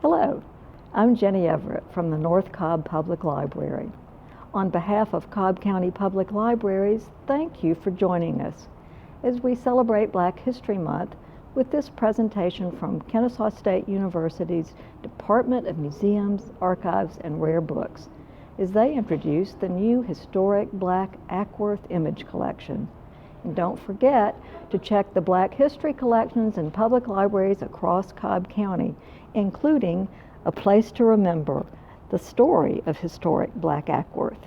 Hello, I'm Jenny Everett from the North Cobb Public Library. On behalf of Cobb County Public Libraries, thank you for joining us as we celebrate Black History Month with this presentation from Kennesaw State University's Department of Museums, Archives, and Rare Books as they introduce the new historic Black Acworth image collection. And don't forget to check the Black history collections in public libraries across Cobb County, including A Place to Remember, the story of historic Black Acworth.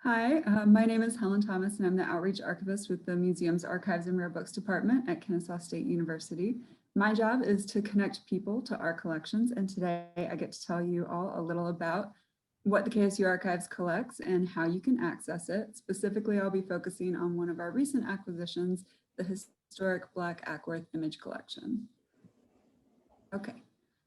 Hi, my name is Helen Thomas, and I'm the Outreach Archivist with the Museums, Archives, and Rare Books Department at Kennesaw State University. My job is to connect people to our collections, and today I get to tell you all a little about what the KSU Archives collects and how you can access it. Specifically, I'll be focusing on one of our recent acquisitions, the historic Black Acworth image collection. Okay,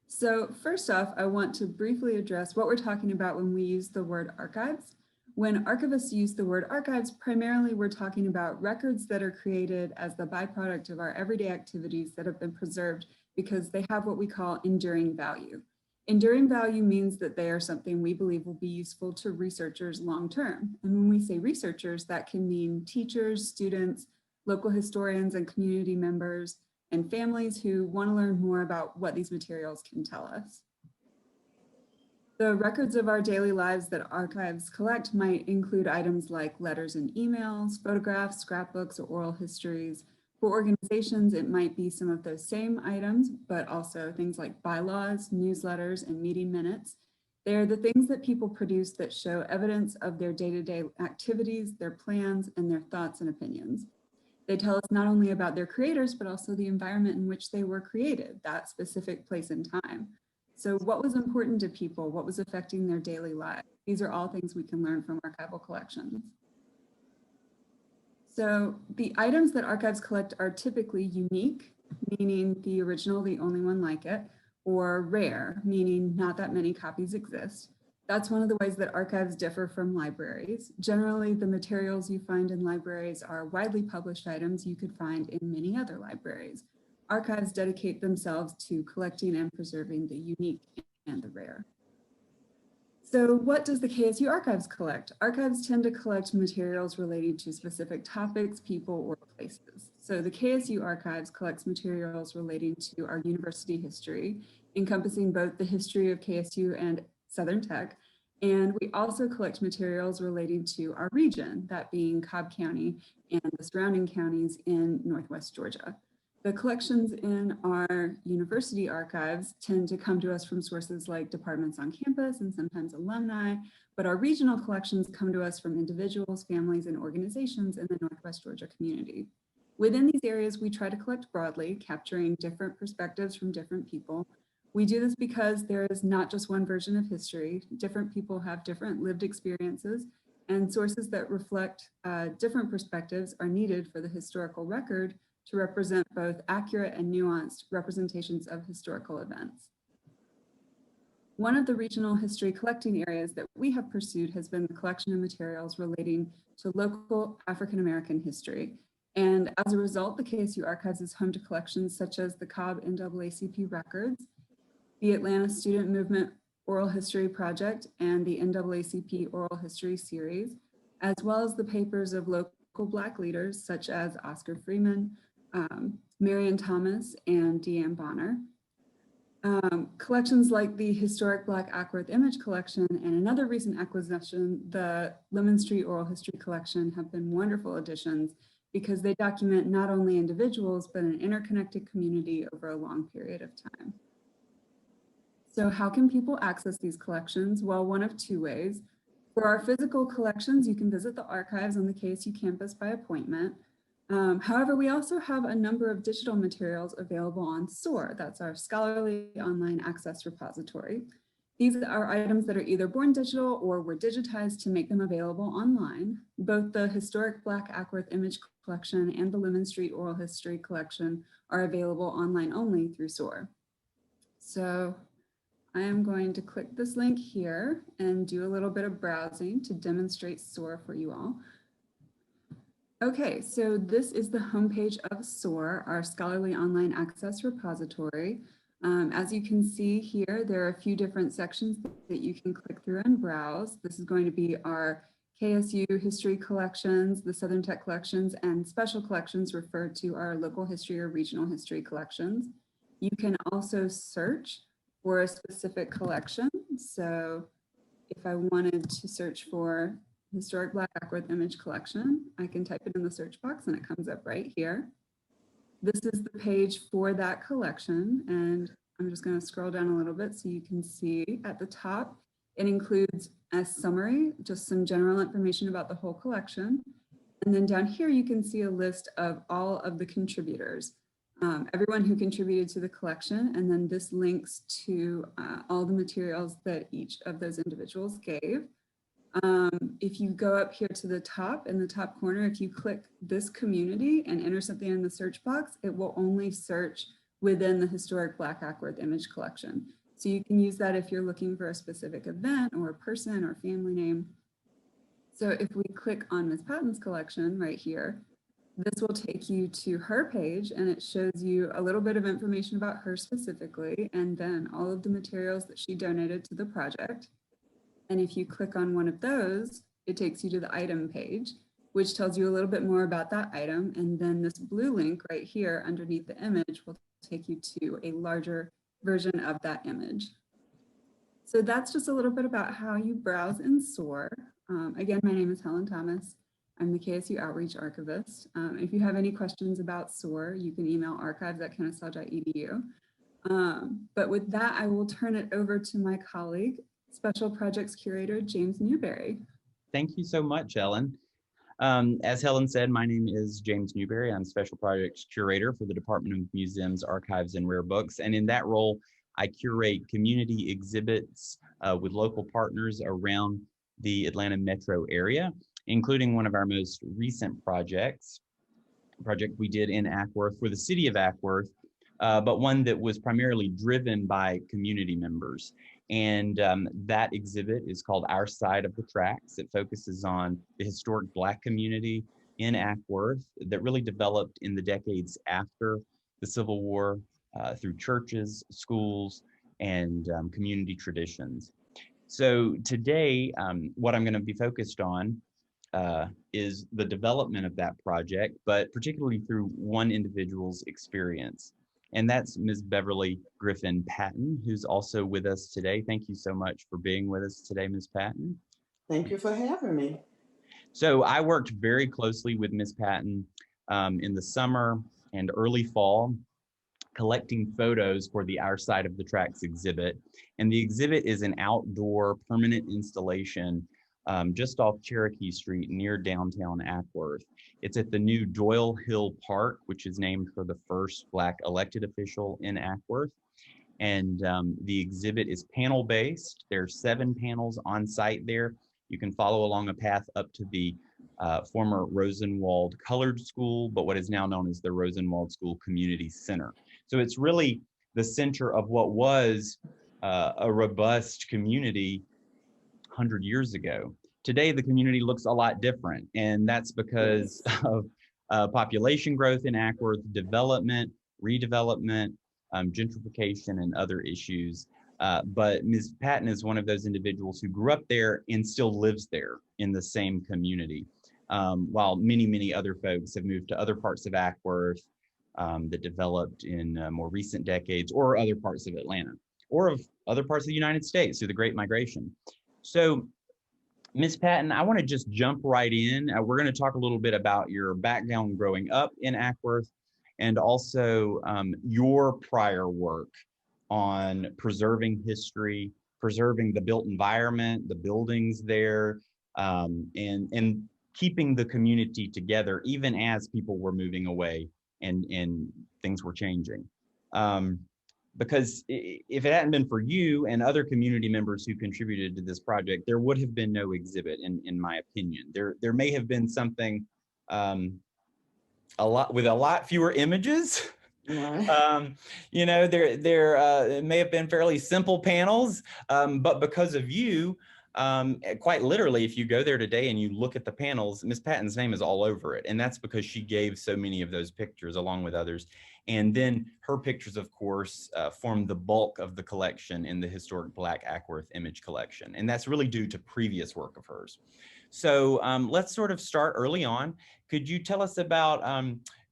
so first off, I want to briefly address what we're talking about when we use the word archives. When archivists use the word archives, primarily we're talking about records that are created as the byproduct of our everyday activities that have been preserved because they have what we call enduring value. Enduring value means that they are something we believe will be useful to researchers long term. And when we say researchers, that can mean teachers, students, local historians and community members, and families who want to learn more about what these materials can tell us. The records of our daily lives that archives collect might include items like letters and emails, photographs, scrapbooks, or oral histories. For organizations, it might be some of those same items, but also things like bylaws, newsletters, and meeting minutes. They're the things that people produce that show evidence of their day-to-day activities, their plans, and their thoughts and opinions. They tell us not only about their creators, but also the environment in which they were created, that specific place and time. So what was important to people? What was affecting their daily lives? These are all things we can learn from archival collections. So the items that archives collect are typically unique, meaning the original, the only one like it, or rare, meaning not that many copies exist. That's one of the ways that archives differ from libraries. Generally, the materials you find in libraries are widely published items you could find in many other libraries. Archives dedicate themselves to collecting and preserving the unique and the rare. So what does the KSU Archives collect? Archives tend to collect materials relating to specific topics, people, or places. So the KSU Archives collects materials relating to our university history, encompassing both the history of KSU and Southern Tech. And we also collect materials relating to our region, that being Cobb County and the surrounding counties in Northwest Georgia. The collections in our university archives tend to come to us from sources like departments on campus and sometimes alumni, but our regional collections come to us from individuals, families, and organizations in the Northwest Georgia community. Within these areas, we try to collect broadly, capturing different perspectives from different people. We do this because there is not just one version of history. Different people have different lived experiences, and sources that reflect different perspectives are needed for the historical record to represent both accurate and nuanced representations of historical events. One of the regional history collecting areas that we have pursued has been the collection of materials relating to local African-American history. And as a result, the KSU Archives is home to collections such as the Cobb NAACP records, the Atlanta Student Movement Oral History Project, and the NAACP Oral History Series, as well as the papers of local Black leaders such as Oscar Freeman, Marion Thomas, and Deanne Bonner. Collections like the historic Black Acworth image collection and another recent acquisition, the Lemon Street Oral History Collection, have been wonderful additions because they document not only individuals, but an interconnected community over a long period of time. So how can people access these collections? Well, one of two ways. For our physical collections, you can visit the archives on the KSU campus by appointment. However, we also have a number of digital materials available on SOAR. That's our scholarly online access repository. These are items that are either born digital or were digitized to make them available online. Both the historic Black Acworth image collection and the Lemon Street Oral History collection are available online only through SOAR. So I am going to click this link here and do a little bit of browsing to demonstrate SOAR for you all. Okay, so this is the homepage of SOAR, our scholarly online access repository. As you can see here, there are a few different sections that you can click through and browse. This is going to be our KSU history collections, the Southern Tech collections, and special collections referred to our local history or regional history collections. You can also search for a specific collection. So if I wanted to search for Historic Black Acworth Image Collection, I can type it in the search box and it comes up right here. This is the page for that collection, and I'm just going to scroll down a little bit so you can see at the top, it includes a summary, just some general information about the whole collection. And then down here, you can see a list of all of the contributors, everyone who contributed to the collection. And then this links to all the materials that each of those individuals gave. If you go up here to the top, in the top corner, if you click this community and enter something in the search box, it will only search within the Historic Black Acworth Image Collection. So you can use that if you're looking for a specific event or a person or family name. So if we click on Ms. Patton's collection right here, this will take you to her page and it shows you a little bit of information about her specifically, and then all of the materials that she donated to the project. And if you click on one of those, it takes you to the item page, which tells you a little bit more about that item. And then this blue link right here underneath the image will take you to a larger version of that image. So that's just a little bit about how you browse in SOAR. Again, my name is Helen Thomas. I'm the KSU Outreach Archivist. If you have any questions about SOAR, you can email archives@kennesaw.edu. But with that, I will turn it over to my colleague, Special Projects Curator, James Newberry. Thank you so much, Helen. As Helen said, my name is James Newberry. I'm Special Projects Curator for the Department of Museums, Archives, and Rare Books. And in that role, I curate community exhibits with local partners around the Atlanta metro area, including one of our most recent project we did in Acworth for the city of Acworth, but one that was primarily driven by community members. And that exhibit is called Our Side of the Tracks. It focuses on the historic Black community in Acworth that really developed in the decades after the Civil War through churches, schools, and community traditions. So today, what I'm going to be focused on is the development of that project, but particularly through one individual's experience. And that's Ms. Beverly Griffin Patton, who's also with us today. Thank you so much for being with us today, Ms. Patton. Thank you for having me. So I worked very closely with Ms. Patton in the summer and early fall, collecting photos for the Our Side of the Tracks exhibit. And the exhibit is an outdoor permanent installation just off Cherokee Street near downtown Acworth. It's at the new Doyle Hill Park, which is named for the first Black elected official in Acworth. And the exhibit is panel-based. There are 7 panels on site there. You can follow along a path up to the former Rosenwald Colored School, but what is now known as the Rosenwald School Community Center. So it's really the center of what was a robust community 100 years ago. Today, the community looks a lot different, and that's because of population growth in Acworth, development, redevelopment, gentrification, and other issues. But Ms. Patton is one of those individuals who grew up there and still lives there in the same community, while many, many other folks have moved to other parts of Acworth that developed in more recent decades, or other parts of Atlanta, or of other parts of the United States through the Great Migration. So, Ms. Patton, I want to just jump right in. We're going to talk a little bit about your background growing up in Acworth, and also your prior work on preserving history, preserving the built environment, the buildings there, and keeping the community together, even as people were moving away and things were changing. Because if it hadn't been for you and other community members who contributed to this project, there would have been no exhibit, in my opinion. There may have been something with a lot fewer images. Right. You know, there may have been fairly simple panels, but because of you, Quite literally, if you go there today and you look at the panels, Miss Patton's name is all over it. And that's because she gave so many of those pictures along with others. And then her pictures, of course, form the bulk of the collection in the historic Black Acworth image collection. And that's really due to previous work of hers. So let's sort of start early on. Could you tell us about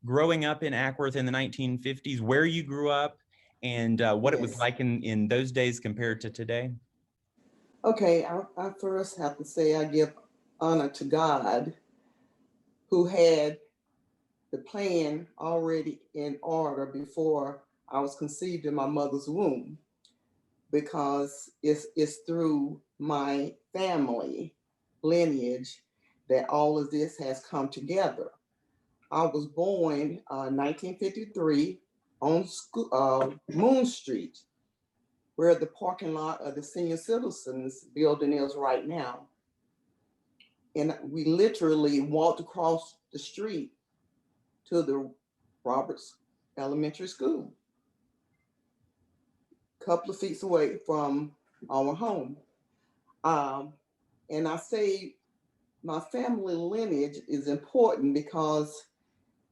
growing up in Acworth in the 1950s, where you grew up, and what it was like in those days compared to today? Okay, I first have to say I give honor to God who had the plan already in order before I was conceived in my mother's womb, because it's through my family lineage that all of this has come together. I was born 1953 on Moon Street, where the parking lot of the senior citizens building is right now. And we literally walked across the street to the Roberts Elementary School, a couple of feet away from our home. And I say my family lineage is important because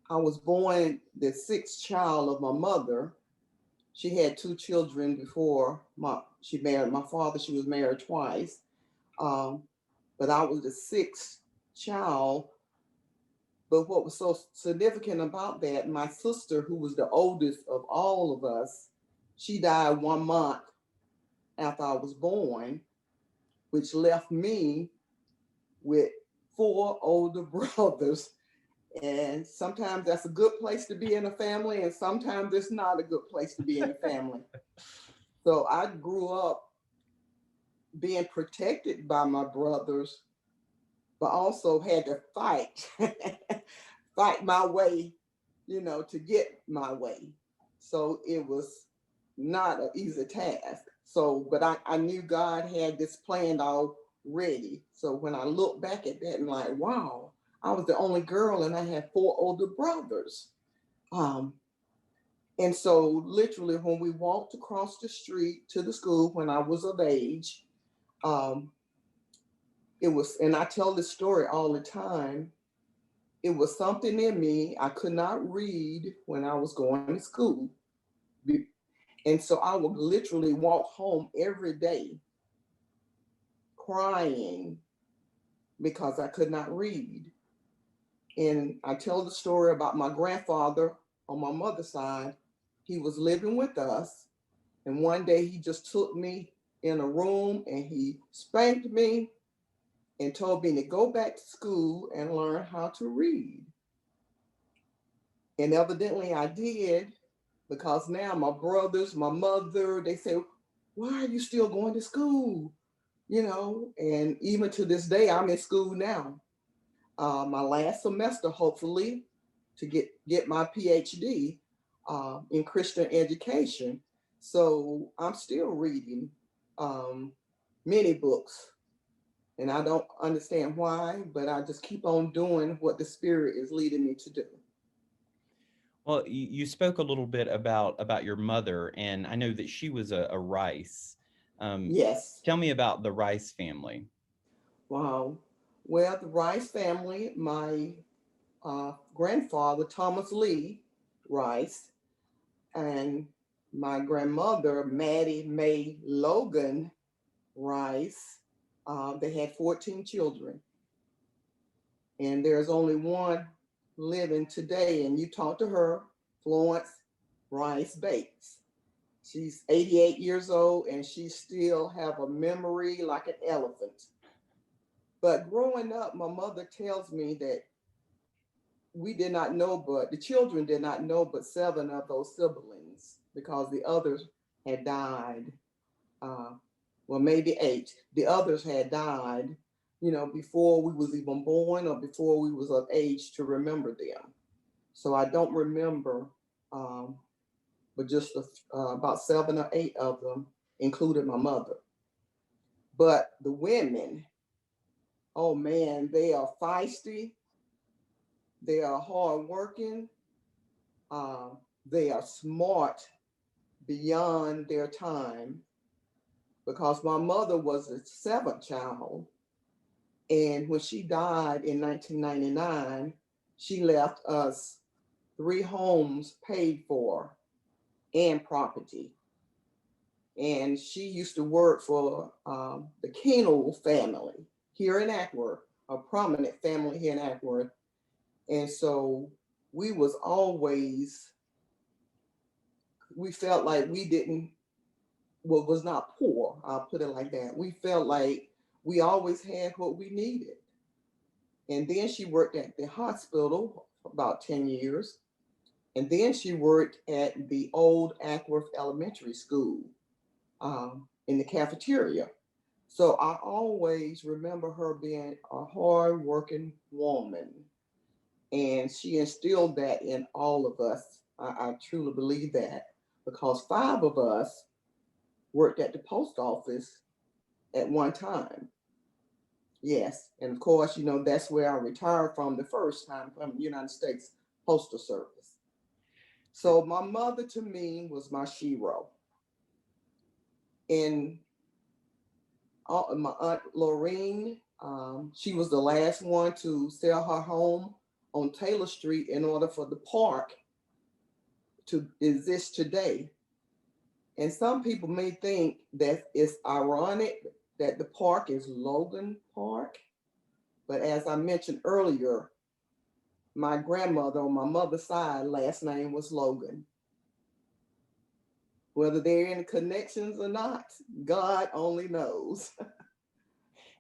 I was born the sixth child of my mother. She had two children before she married my father. She was married twice. But I was the sixth child. But what was so significant about that, my sister, who was the oldest of all of us, she died 1 month after I was born, which left me with 4 older brothers. And sometimes that's a good place to be in a family, and sometimes it's not a good place to be in a family. So I grew up being protected by my brothers, but also had to fight, fight my way, to get my way. So it was not an easy task. So, but I knew God had this planned already. So when I look back at that and like, wow, I was the only girl and I had 4 older brothers. And so literally when we walked across the street to the school when I was of age, it was, and I tell this story all the time, it was something in me. I could not read when I was going to school. And so I would literally walk home every day crying because I could not read. And I tell the story about my grandfather on my mother's side. He was living with us. And one day he just took me in a room and he spanked me and told me to go back to school and learn how to read. And evidently I did, because now my brothers, my mother, they say, why are you still going to school? And even to this day, I'm in school now. My last semester, hopefully, to get my PhD in Christian education. So I'm still reading many books, and I don't understand why, but I just keep on doing what the Spirit is leading me to do. Well, you spoke a little bit about your mother, and I know that she was a Rice. Yes. Tell me about the Rice family. Wow. Well, the Rice family, my grandfather, Thomas Lee Rice, and my grandmother, Maddie Mae Logan Rice, they had 14 children. And there's only one living today, and you talk to her, Florence Rice Bates. She's 88 years old, and she still have a memory like an elephant. But growing up, my mother tells me that we did not know, but the children did not know but 7 of those siblings, because the others had died. Well, maybe 8. The others had died, before we was even born or before we was of age to remember them. So I don't remember, but just about 7 or 8 of them, including my mother. But the women, oh man, they are feisty. They are hardworking. They are smart beyond their time. because my mother was the seventh child. And when she died in 1999, she left us 3 homes paid for and property. And she used to work for the Kennel family here in Acworth, a prominent family here in Acworth. And so we was always, we felt like we didn't, well, was not poor, I'll put it like that. We felt like we always had what we needed. And then she worked at the hospital for about 10 years. And then she worked at the old Acworth Elementary School in the cafeteria. So I always remember her being a hard-working woman. And she instilled that in all of us. I truly believe that, because 5 of us worked at the post office at one time. Yes, and of course, you know, that's where I retired from the first time, from the United States Postal Service. So my mother to me was my shero. And my Aunt Lorraine, she was the last one to sell her home on Taylor Street in order for the park to exist today. And some people may think that it's ironic that the park is Logan Park. But as I mentioned earlier, my grandmother on my mother's side, last name was Logan. Whether they're in connections or not, God only knows.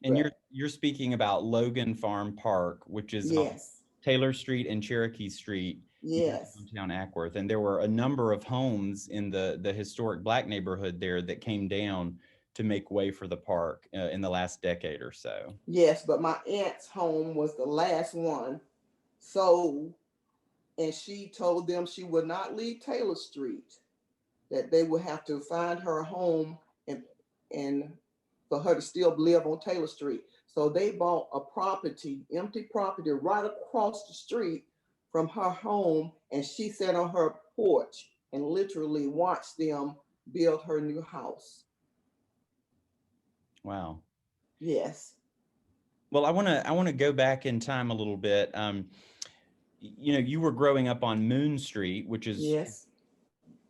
And you're speaking about Logan Farm Park, which is on Yes, Taylor Street and Cherokee Street in yes, downtown Acworth. And there were a number of homes in the historic Black neighborhood there that came down to make way for the park in the last decade or so. yes. But my aunt's home was the last one sold, and she told them she would not leave Taylor Street, that they would have to find her a home and for her to still live on Taylor Street. So they bought a property, empty property right across the street from her home, and she sat on her porch and literally watched them build her new house. Wow. Yes. Well, I want to go back in time a little bit. You know, you were growing up on Moon Street, which is Yes.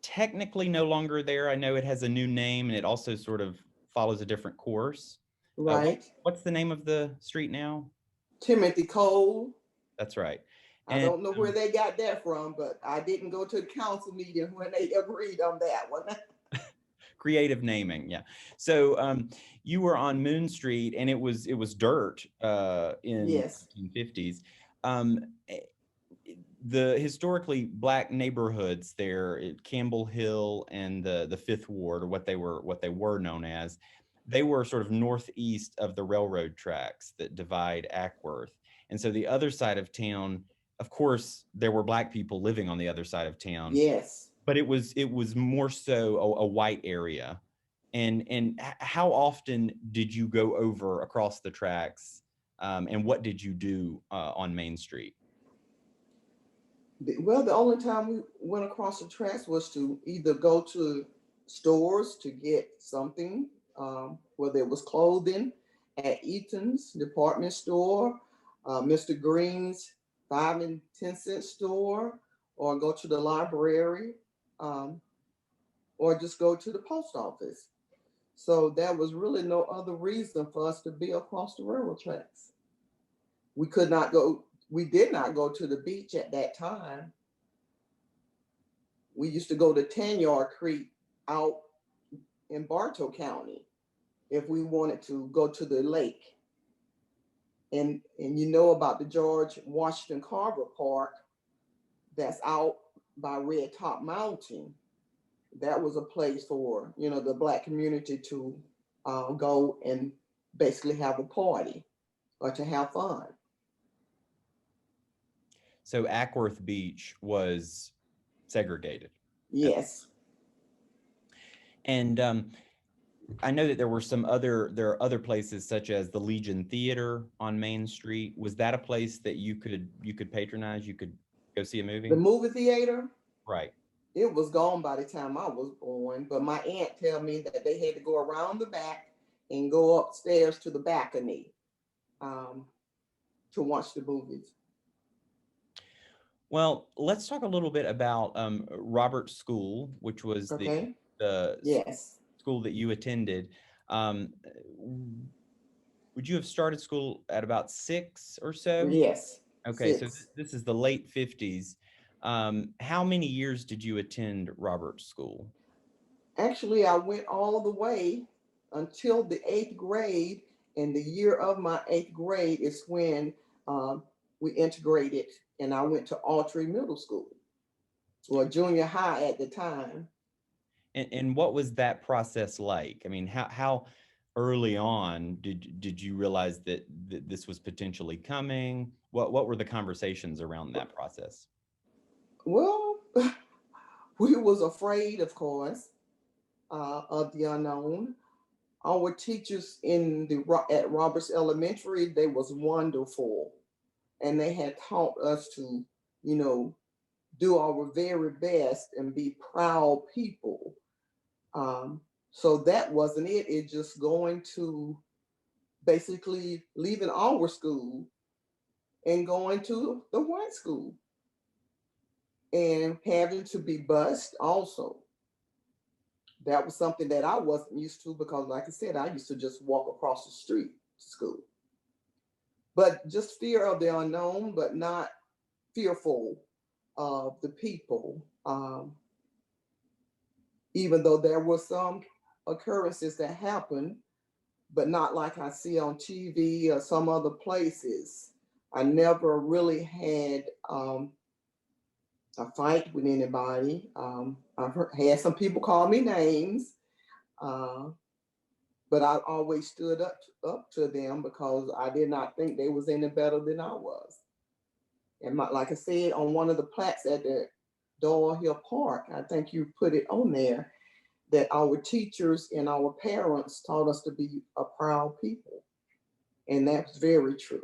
technically no longer there. I know it has a new name and it also sort of follows a different course. Right. What's the name of the street now? Timothy Cole. That's right. I don't know where they got that from, but I didn't go to the council meeting when they agreed on that one. Creative naming, yeah. So you were on Moon Street, and it was dirt in Yes. the 1950s. The historically Black neighborhoods there, Campbell Hill and the Fifth Ward, or what they were known as, they were sort of northeast of the railroad tracks that divide Acworth. And so the other side of town, of course, there were Black people living on the other side of town. Yes. But it was more so a white area. And how often did you go over across the tracks, and what did you do on Main Street? Well, the only time we went across the tracks was to either go to stores to get something, whether it was clothing at Eaton's department store, Mr. Green's 5 and 10 cent store, or go to the library, or just go to the post office. So there was really no other reason for us to be across the railroad tracks. We did not go to the beach at that time. We used to go to Tanyard Creek out in Bartow County if we wanted to go to the lake. And you know about the George Washington Carver Park that's out by Red Top Mountain. That was a place for, you know, the Black community to go and basically have a party or to have fun. So Acworth Beach was segregated. Yes. And I know that there are other places such as the Legion Theater on Main Street. Was that a place that you could patronize? You could go see a movie? The movie theater? Right. it was gone by the time I was born, but my aunt tell me that they had to go around the back and go upstairs to the balcony to watch the movies. Well, let's talk a little bit about Robert's School, which was Okay. the Yes. school that you attended. Would you have started school at about 6 or so? Yes. Okay, so 6. this is the late 50s. How many years did you attend Robert's School? Actually, I went all the way until the 8th grade, and the year of my 8th grade is when we integrated, and I went to Autry Middle School, or junior high at the time. And what was that process like? I mean, how early on did you realize that this was potentially coming? What were the conversations around that process? Well, we was afraid, of course, of the unknown. Our teachers at Roberts Elementary, they was wonderful, and they had taught us to, do our very best and be proud people. So that wasn't it. It just going to basically leaving our school and going to the white school and having to be bused also. That was something that I wasn't used to because, like I said, I used to just walk across the street to school. But just fear of the unknown, but not fearful of the people. Even though there were some occurrences that happened, but not like I see on TV or some other places. I never really had a fight with anybody. I've had some people call me names, but I always stood up to them because I did not think they was any better than I was. And like I said, on one of the plaques at the Doyle Hill Park, I think you put it on there, that our teachers and our parents taught us to be a proud people. And that's very true.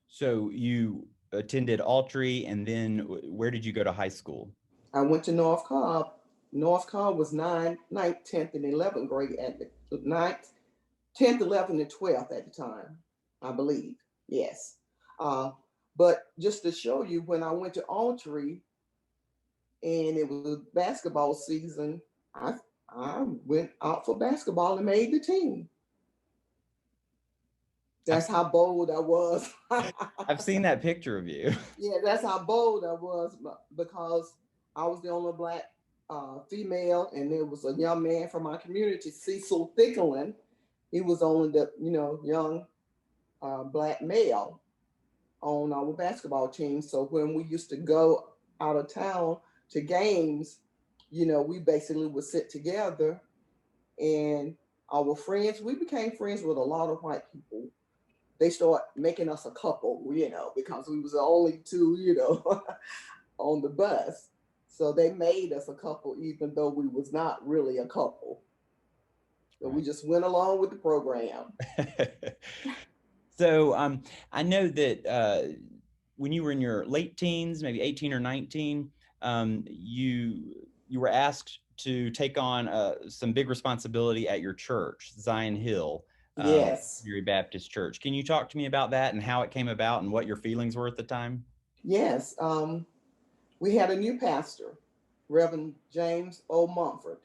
So you attended Autry, and then where did you go to high school? I went to North Cobb. North Cobb was 9th, 10th, and 11th grade at the 9th, 10th, 11th, and 12th at the time, I believe. Yes. But just to show you, when I went to Autry and it was basketball season, I went out for basketball and made the team. That's how bold I was. I've seen that picture of you. Yeah, that's how bold I was because I was the only Black female, and there was a young man from my community, Cecil Thickelin. He was only the young Black male on our basketball team. So when we used to go out of town to games, we basically would sit together, and our friends, we became friends with a lot of white people. They started making us a couple, because we was the only two, on the bus. So they made us a couple, even though we was not really a couple. So we just went along with the program. So I know that when you were in your late teens, maybe 18 or 19, you were asked to take on some big responsibility at your church, Zion Hill. Yes. Mary Baptist Church. Can you talk to me about that and how it came about and what your feelings were at the time? Yes. We had a new pastor, Reverend James O. Mumford.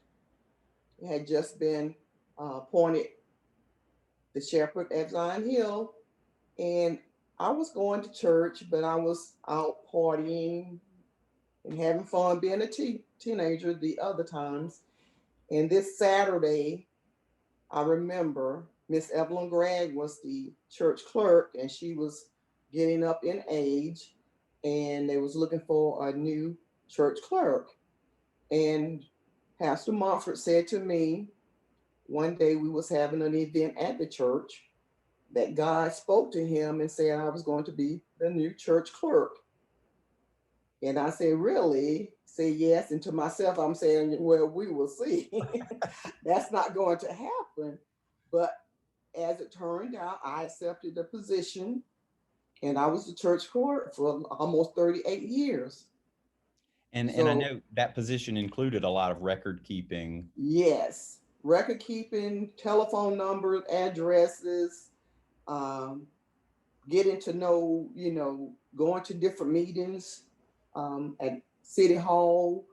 He had just been appointed the shepherd at Zion Hill. And I was going to church, but I was out partying and having fun being a teenager the other times. And this Saturday, I remember Miss Evelyn Gregg was the church clerk, and she was getting up in age, and they was looking for a new church clerk. And Pastor Mumford said to me, one day we was having an event at the church, that God spoke to him and said I was going to be the new church clerk. And I said, really? Say yes. And to myself, I'm saying, well, we will see. That's not going to happen. But as it turned out, I accepted the position, and I was the church clerk for almost 38 years. And I So know that position included a lot of record keeping. yes, record keeping, telephone numbers, addresses, um, getting to know, going to different meetings at City Hall,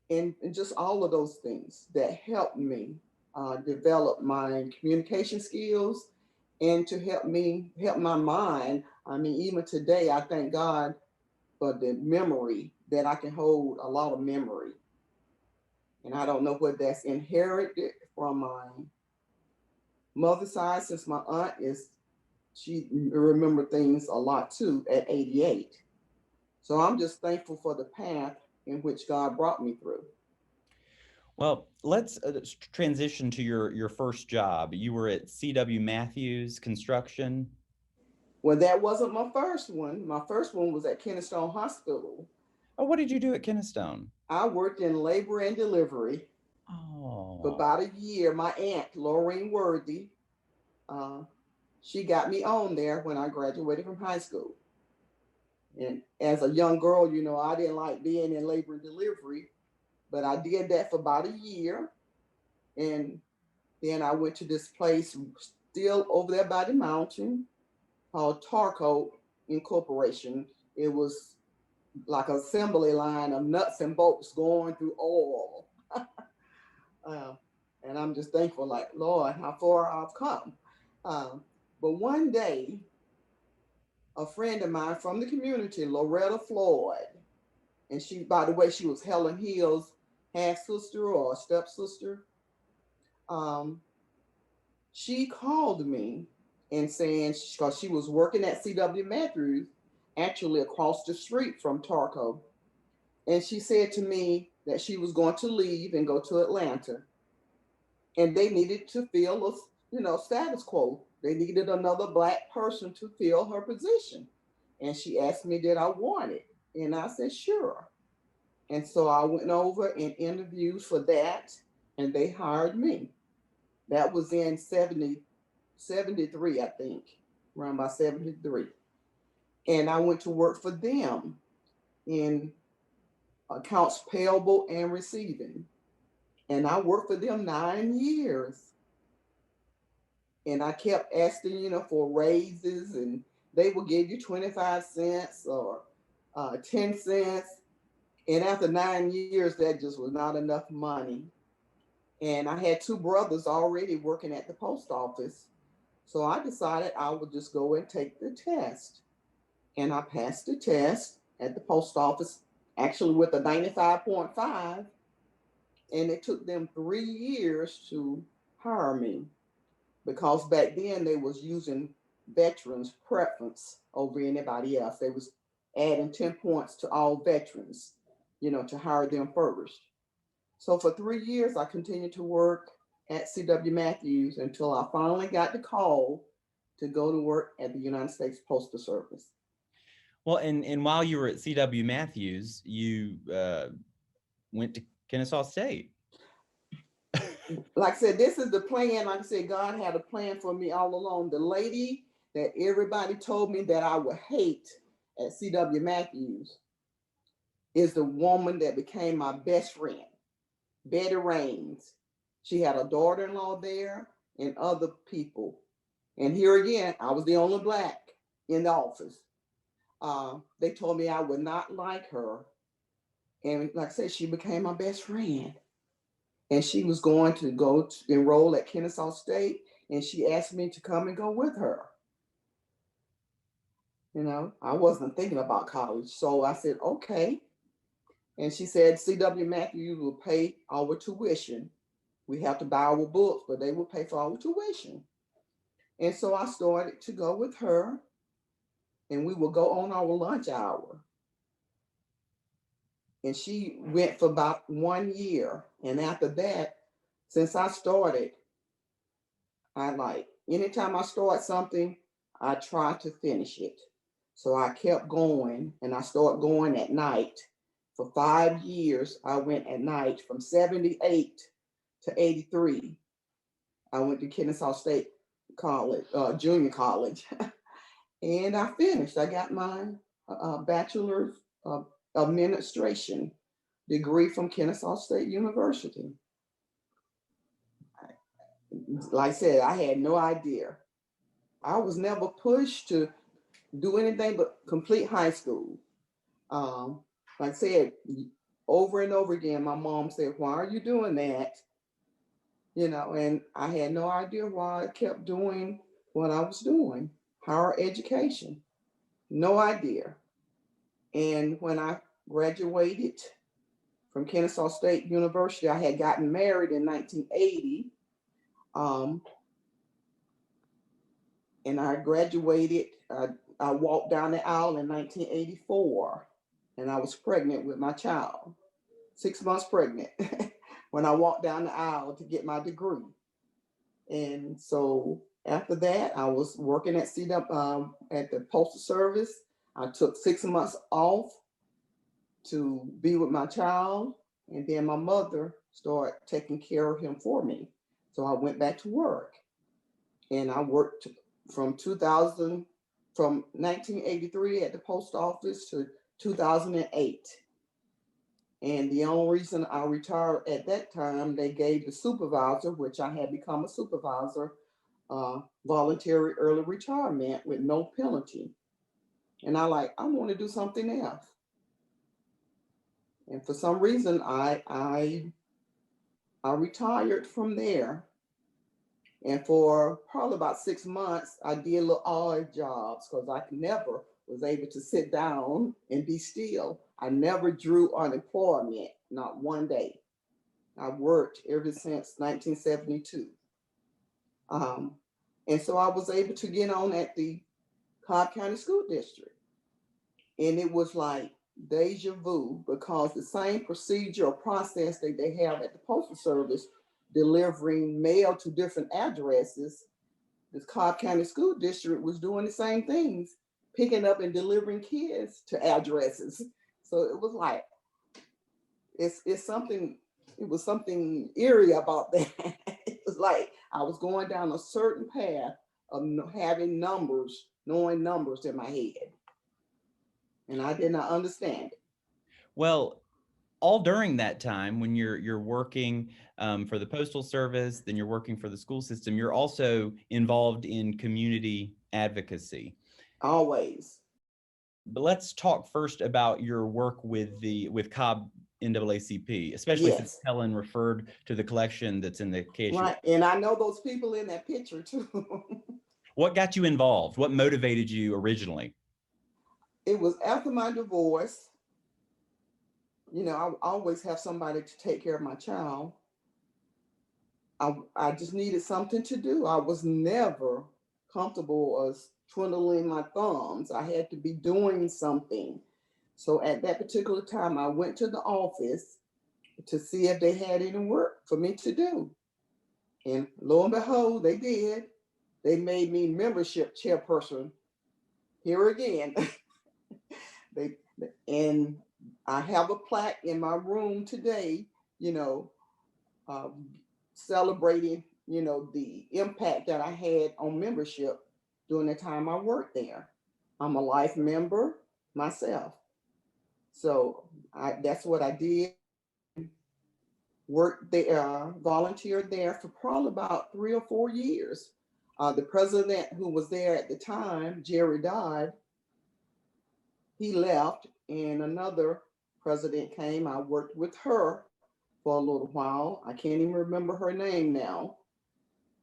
and just all of those things that helped me develop my communication skills and to help my mind. I mean, even today, I thank God for the memory that I can hold a lot of memory. And I don't know whether that's inherited from my mother's side, since my aunt she remembered things a lot too at 88. So I'm just thankful for the path in which God brought me through. Well, let's transition to your first job. You were at C.W. Matthews Construction. Well, that wasn't my first one. My first one was at Kennestone Hospital. Oh, what did you do at Kennestone? I worked in labor and delivery for Oh, about a year. My aunt, Lorraine Worthy, she got me on there when I graduated from high school. And as a young girl, I didn't like being in labor and delivery, but I did that for about a year. And then I went to this place still over there by the mountain called Tarco Incorporation. It was like an assembly line of nuts and bolts going through oil. And I'm just thankful, like, Lord, how far I've come. But one day, a friend of mine from the community, Loretta Floyd, and she, by the way, she was Helen Hill's half sister or stepsister. She called me and saying, because she was working at C.W. Matthews, actually across the street from Tarco. And she said to me that she was going to leave and go to Atlanta. And they needed to fill a, status quo. They needed another Black person to fill her position. And she asked me, did I want it? And I said, sure. And so I went over and interviewed for that, and they hired me. That was in 73, I think, around by 73. And I went to work for them in accounts payable and receiving. And I worked for them 9 years. And I kept asking, for raises, and they would give you 25 cents or 10 cents. And after 9 years, that just was not enough money. And I had two brothers already working at the post office. So I decided I would just go and take the test. And I passed the test at the post office, actually with a 95.5. And it took them 3 years to hire me, because back then they was using veterans preference over anybody else. They was adding 10 points to all veterans, to hire them first. So for 3 years, I continued to work at C.W. Matthews until I finally got the call to go to work at the United States Postal Service. well, and while you were at C.W. Matthews, you went to Kennesaw State. Like I said, this is the plan. Like I said, God had a plan for me all along. The lady that everybody told me that I would hate at C.W. Matthews is the woman that became my best friend, Betty Raines. She had a daughter-in-law there and other people. And here again, I was the only Black in the office. They told me I would not like her. And like I said, she became my best friend. And she was going to go to enroll at Kennesaw State. And she asked me to come and go with her. I wasn't thinking about college. So I said, okay. And she said, C.W. Matthews will pay our tuition. We have to buy our books, but they will pay for our tuition. And so I started to go with her, and we would go on our lunch hour. And she went for about 1 year. And after that, since I started, anytime I start something, I try to finish it. So I kept going, and I started going at night. For 5 years, I went at night from 78 to 83. I went to Kennesaw State College, junior college, and I finished. I got my bachelor's administration degree from Kennesaw State University. Like I said, I had no idea. I was never pushed to do anything but complete high school. Like I said, over and over again, my mom said, "Why are you doing that?" And I had no idea why I kept doing what I was doing, higher education, no idea. And when I graduated from Kennesaw State University, I had gotten married in 1980. And I graduated, I walked down the aisle in 1984, and I was pregnant with my child, 6 months pregnant, when I walked down the aisle to get my degree. And so after that, I was working at at the Postal Service. I took 6 months off to be with my child, and then my mother started taking care of him for me. So I went back to work, and I worked from 1983 at the post office to 2008. And the only reason I retired at that time, they gave the supervisor, which I had become a supervisor, voluntary early retirement with no penalty. And I want to do something else. And for some reason, I retired from there. And for probably about 6 months, I did little odd jobs because I never was able to sit down and be still. I never drew unemployment, not one day. I worked ever since 1972. And so I was able to get on at the Cobb County School District. And it was like deja vu, because the same procedure or process that they have at the Postal Service, delivering mail to different addresses, the Cobb County School District was doing the same things, picking up and delivering kids to addresses. So it was like, it was something eerie about that. It was like I was going down a certain path of having numbers, knowing numbers in my head. And I did not understand it. Well, all during that time, when you're working for the Postal Service, then you're working for the school system, you're also involved in community advocacy. Always. But let's talk first about your work with Cobb NAACP, especially since Helen referred to the collection that's in the KSU. Right, and I know those people in that picture too. What got you involved? What motivated you originally? It was after my divorce. I always have somebody to take care of my child. I just needed something to do. I was never comfortable as twiddling my thumbs. I had to be doing something. So at that particular time, I went to the office to see if they had any work for me to do. And lo and behold, they did. They made me membership chairperson. Here again. And I have a plaque in my room today, celebrating, the impact that I had on membership during the time I worked there. I'm a life member myself. So that's what I did. Worked there, volunteered there for probably about 3 or 4 years. The president who was there at the time, Jerry died. He left, and another president came. I worked with her for a little while. I can't even remember her name now.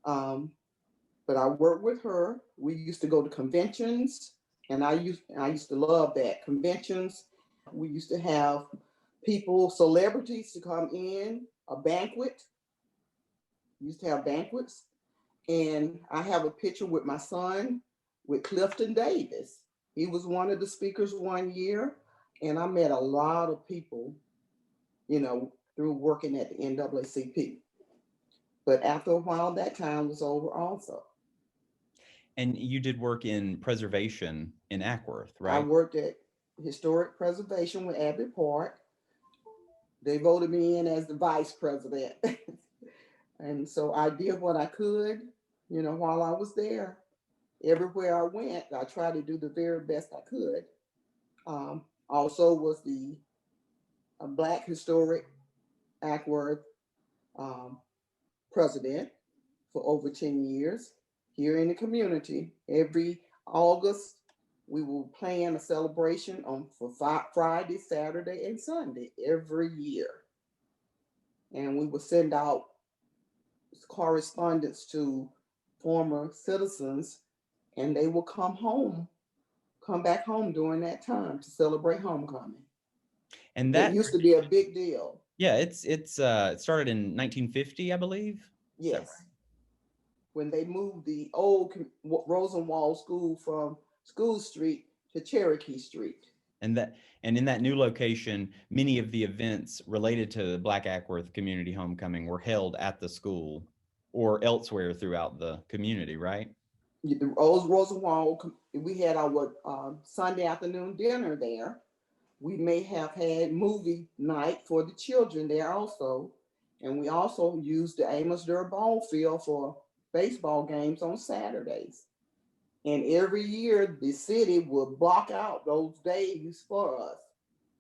But I worked with her. We used to go to conventions, and I used to love that. Conventions, we used to have people, celebrities to come in, a banquet. We used to have banquets. And I have a picture with my son with Clifton Davis. He was one of the speakers one year, and I met a lot of people, through working at the NAACP. But after a while, that time was over also. And you did work in preservation in Acworth, right? I worked at historic preservation with Abbey Park. They voted me in as the vice president. And so I did what I could, while I was there. Everywhere I went, I tried to do the very best I could. Also was the Black Historic Acworth president for over 10 years here in the community. Every August, we will plan a celebration for Friday, Saturday, and Sunday every year. And we will send out correspondence to former citizens, and they will come back home during that time to celebrate homecoming. And That that used to be a big deal. yeah, it started in 1950, I believe. Is that Yes. When they moved the old Rosenwald school from School Street to Cherokee Street. And in that new location, many of the events related to the Black Acworth Community Homecoming were held at the school or elsewhere throughout the community, right? The old Rosenwald, we had our Sunday afternoon dinner there. We may have had movie night for the children there also. And we also used the Amos Durr ball field for baseball games on Saturdays. And every year the city would block out those days for us.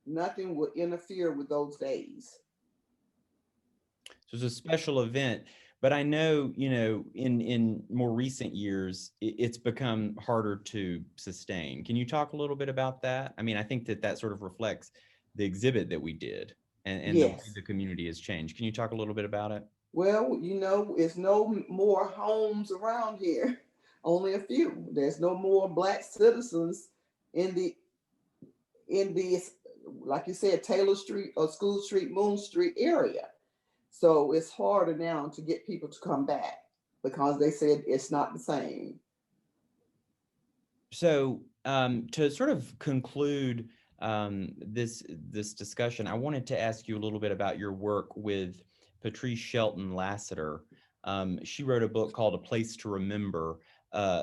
Nothing would interfere with those days. So it's a special event, but I know, in more recent years, it's become harder to sustain. Can you talk a little bit about that? I mean, I think that sort of reflects the exhibit that we did and the way Yes. the community has changed. Can you talk a little bit about it? Well, it's no more homes around here. Only a few. There's no more Black citizens in the like you said, Taylor Street or School Street, Moon Street area. So it's harder now to get people to come back because they said it's not the same. So to sort of conclude this discussion, I wanted to ask you a little bit about your work with Patrice Shelton Lasseter. She wrote a book called A Place to Remember,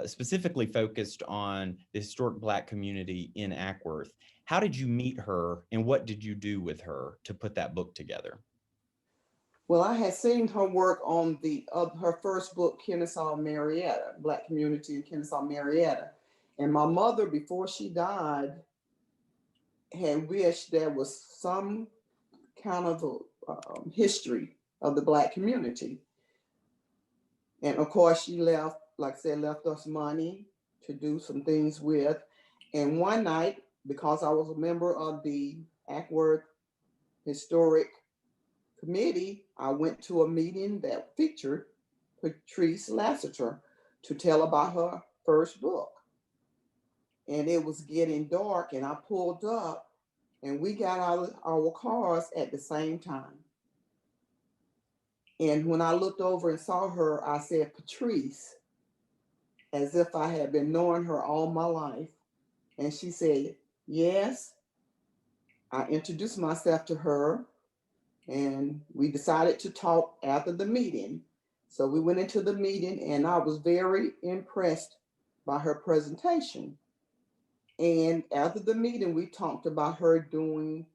specifically focused on the historic Black community in Acworth. How did you meet her, and what did you do with her to put that book together? Well, I had seen her work on her first book, Kennesaw Marietta, Black Community in Kennesaw Marietta. And my mother, before she died, had wished there was some kind of history of the Black community. And of course, she left, like I said, left us money to do some things with. And one night, because I was a member of the Acworth Historic Committee, I went to a meeting that featured Patrice Lasseter to tell about her first book. And it was getting dark, and I pulled up, and we got out of our cars at the same time. And when I looked over and saw her, I said, Patrice, as if I had been knowing her all my life. And she said, yes. I introduced myself to her, and we decided to talk after the meeting. So we went into the meeting, and I was very impressed by her presentation. And after the meeting, we talked about her doing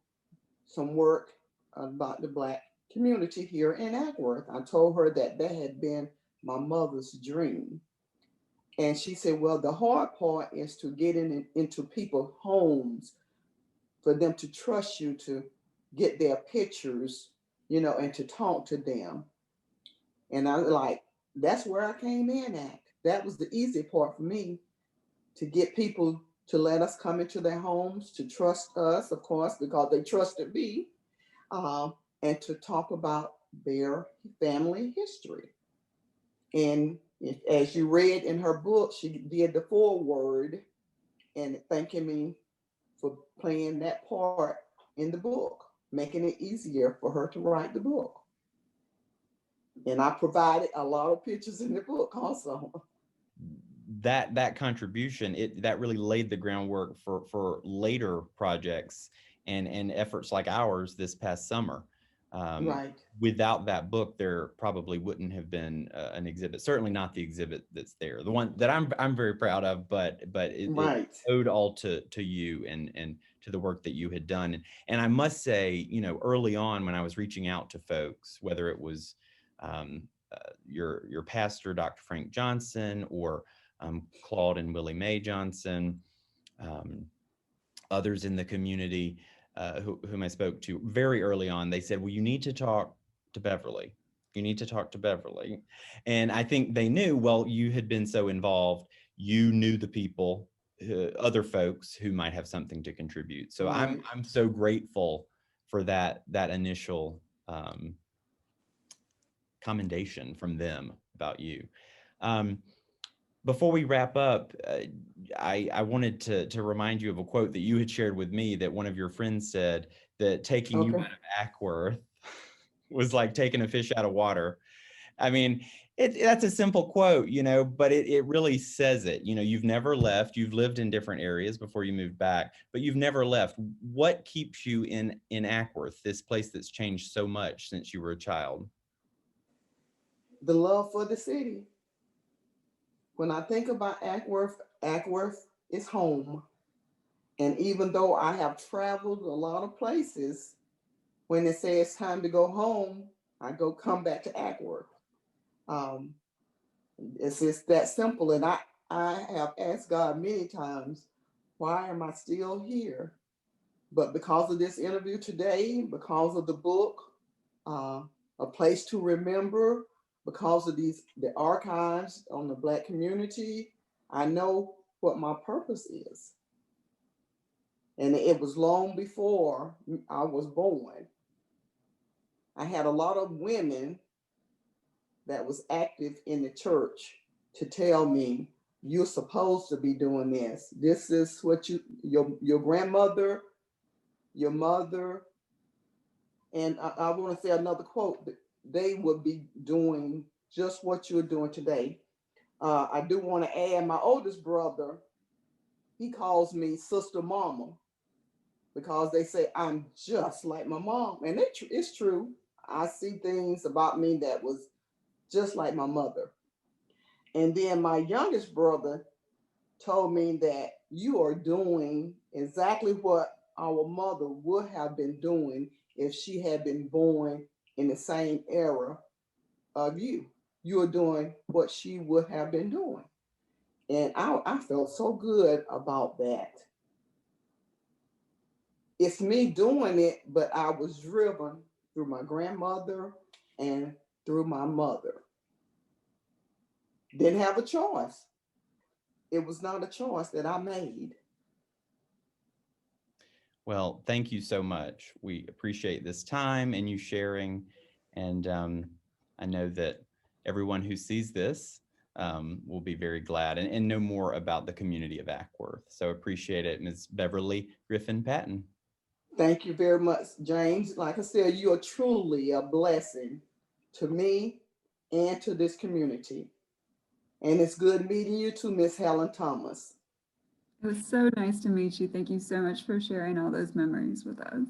some work about the Black community here in Acworth. I told her that had been my mother's dream. And she said, well, the hard part is to get into people's homes, for them to trust you to get their pictures, and to talk to them. And I was like, that's where I came in at. That was the easy part for me, to get people to let us come into their homes, to trust us, of course, because they trusted me, and to talk about their family history. And as you read in her book, she did the foreword and thanking me for playing that part in the book, making it easier for her to write the book. And I provided a lot of pictures in the book also. That contribution, that really laid the groundwork for later projects and efforts like ours this past summer. Right. Without that book, there probably wouldn't have been an exhibit. Certainly not the exhibit that's there, the one that I'm very proud of. But Right. it owed all to you and to the work that you had done. And I must say, early on when I was reaching out to folks, whether it was your pastor, Dr. Frank Johnson, or Claude and Willie Mae Johnson, others in the community whom I spoke to very early on, they said, well, you need to talk to Beverly. You need to talk to Beverly. And I think they knew, well, you had been so involved, you knew the people, other folks who might have something to contribute. So Right. I'm so grateful for that initial commendation from them about you. Before we wrap up, I wanted to remind you of a quote that you had shared with me that one of your friends said, that taking you Okay. out of Acworth was like taking a fish out of water. I mean, that's a simple quote, you know, but it really says it. You know, you've never left. You've lived in different areas before you moved back, but you've never left. What keeps you in Acworth, this place that's changed so much since you were a child? The love for the city. When I think about Acworth, Acworth is home. And even though I have traveled a lot of places, when they say it's time to go home, I come back to Acworth. Um, it's just that simple. And I have asked God many times, why am I still here? But because of this interview today, because of the book, A Place to Remember, because of the archives on the Black community, I know what my purpose is. And it was long before I was born. I had a lot of women that was active in the church to tell me, you're supposed to be doing this. This is what your grandmother, your mother, and I want to say another quote, they would be doing just what you're doing today. I do want to add, my oldest brother, he calls me Sister Mama because they say I'm just like my mom. And it's true. I see things about me that was just like my mother. And then my youngest brother told me that you are doing exactly what our mother would have been doing if she had been born in the same era of you. You are doing what she would have been doing. And I felt so good about that. It's me doing it, but I was driven through my grandmother and through my mother. Didn't have a choice. It was not a choice that I made. Well, thank you so much. We appreciate this time and you sharing. And I know that everyone who sees this will be very glad and know more about the community of Acworth. So appreciate it, Ms. Beverly Griffin Patton. Thank you very much, James. Like I said, you are truly a blessing to me and to this community. And it's good meeting you too, Miss Helen Thomas. It was so nice to meet you. Thank you so much for sharing all those memories with us.